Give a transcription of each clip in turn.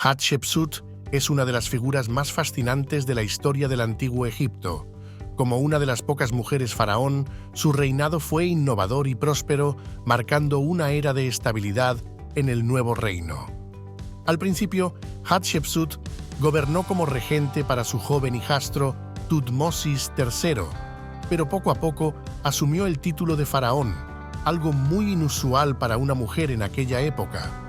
Hatshepsut es una de las figuras más fascinantes de la historia del antiguo Egipto. Como una de las pocas mujeres faraón, su reinado fue innovador y próspero, marcando una era de estabilidad en el nuevo reino. Al principio, Hatshepsut gobernó como regente para su joven hijastro Tutmosis III, pero poco a poco asumió el título de faraón, algo muy inusual para una mujer en aquella época.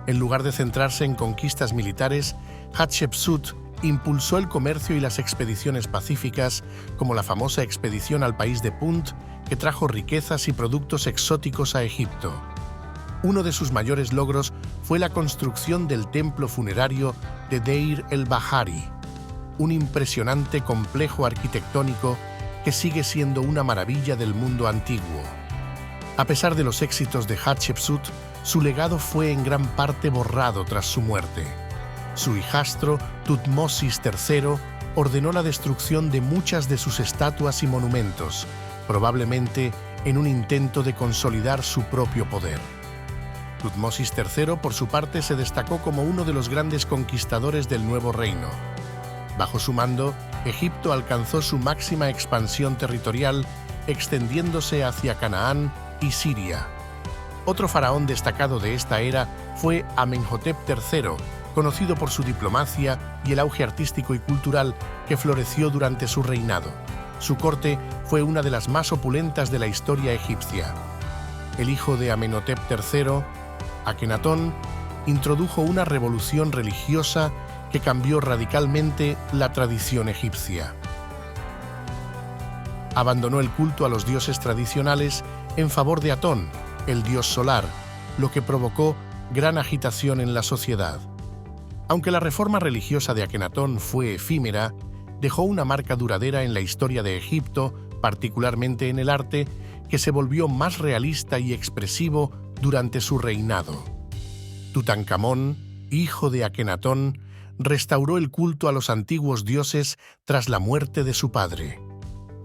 En lugar de centrarse en conquistas militares, Hatshepsut impulsó el comercio y las expediciones pacíficas, como la famosa expedición al país de Punt, que trajo riquezas y productos exóticos a Egipto. Uno de sus mayores logros fue la construcción del templo funerario de Deir el-Bahari, un impresionante complejo arquitectónico que sigue siendo una maravilla del mundo antiguo. A pesar de los éxitos de Hatshepsut, su legado fue en gran parte borrado tras su muerte. Su hijastro, Tutmosis III, ordenó la destrucción de muchas de sus estatuas y monumentos, probablemente en un intento de consolidar su propio poder. Tutmosis III, por su parte, se destacó como uno de los grandes conquistadores del nuevo reino. Bajo su mando, Egipto alcanzó su máxima expansión territorial, extendiéndose hacia Canaán y Siria. Otro faraón destacado de esta era fue Amenhotep III, conocido por su diplomacia y el auge artístico y cultural que floreció durante su reinado. Su corte fue una de las más opulentas de la historia egipcia. El hijo de Amenhotep III, Akenatón, introdujo una revolución religiosa que cambió radicalmente la tradición egipcia. Abandonó el culto a los dioses tradicionales en favor de Atón, el dios solar, lo que provocó gran agitación en la sociedad. Aunque la reforma religiosa de Akenatón fue efímera, dejó una marca duradera en la historia de Egipto, particularmente en el arte, que se volvió más realista y expresivo durante su reinado. Tutankamón, hijo de Akenatón, restauró el culto a los antiguos dioses tras la muerte de su padre.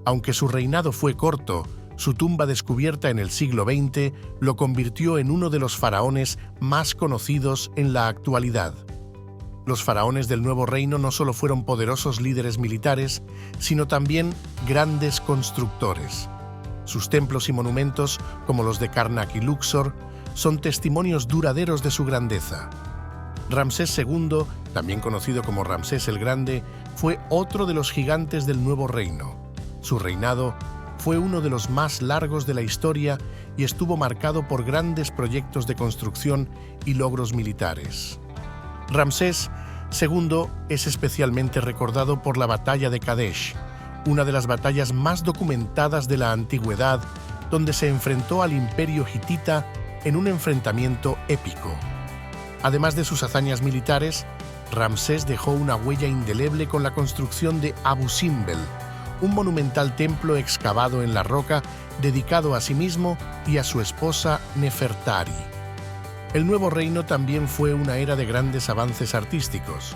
Aunque su reinado fue corto, su tumba descubierta en el siglo XX lo convirtió en uno de los faraones más conocidos en la actualidad. Los faraones del Nuevo Reino no solo fueron poderosos líderes militares, sino también grandes constructores. Sus templos y monumentos, como los de Karnak y Luxor, son testimonios duraderos de su grandeza. Ramsés II, también conocido como Ramsés el Grande, fue otro de los gigantes del Nuevo Reino. Su reinado fue uno de los más largos de la historia y estuvo marcado por grandes proyectos de construcción y logros militares. Ramsés II es especialmente recordado por la Batalla de Kadesh, una de las batallas más documentadas de la antigüedad, donde se enfrentó al Imperio hitita en un enfrentamiento épico. Además de sus hazañas militares, Ramsés dejó una huella indeleble con la construcción de Abu Simbel, un monumental templo excavado en la roca dedicado a sí mismo y a su esposa Nefertari. El Nuevo Reino también fue una era de grandes avances artísticos.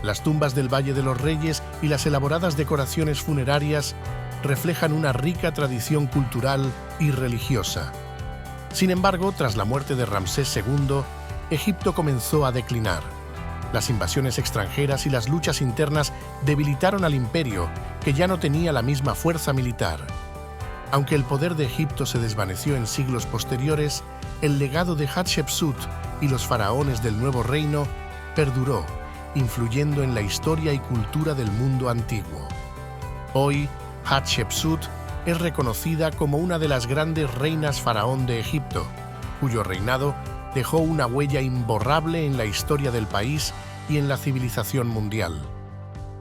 Las tumbas del Valle de los Reyes y las elaboradas decoraciones funerarias reflejan una rica tradición cultural y religiosa. Sin embargo, tras la muerte de Ramsés II, Egipto comenzó a declinar. Las invasiones extranjeras y las luchas internas debilitaron al imperio, que ya no tenía la misma fuerza militar. Aunque el poder de Egipto se desvaneció en siglos posteriores, el legado de Hatshepsut y los faraones del Nuevo Reino perduró, influyendo en la historia y cultura del mundo antiguo. Hoy, Hatshepsut es reconocida como una de las grandes reinas faraón de Egipto, cuyo reinado dejó una huella imborrable en la historia del país y en la civilización mundial.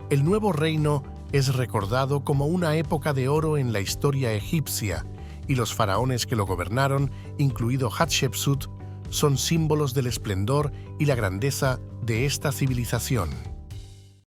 El Nuevo Reino es recordado como una época de oro en la historia egipcia, y los faraones que lo gobernaron, incluido Hatshepsut, son símbolos del esplendor y la grandeza de esta civilización.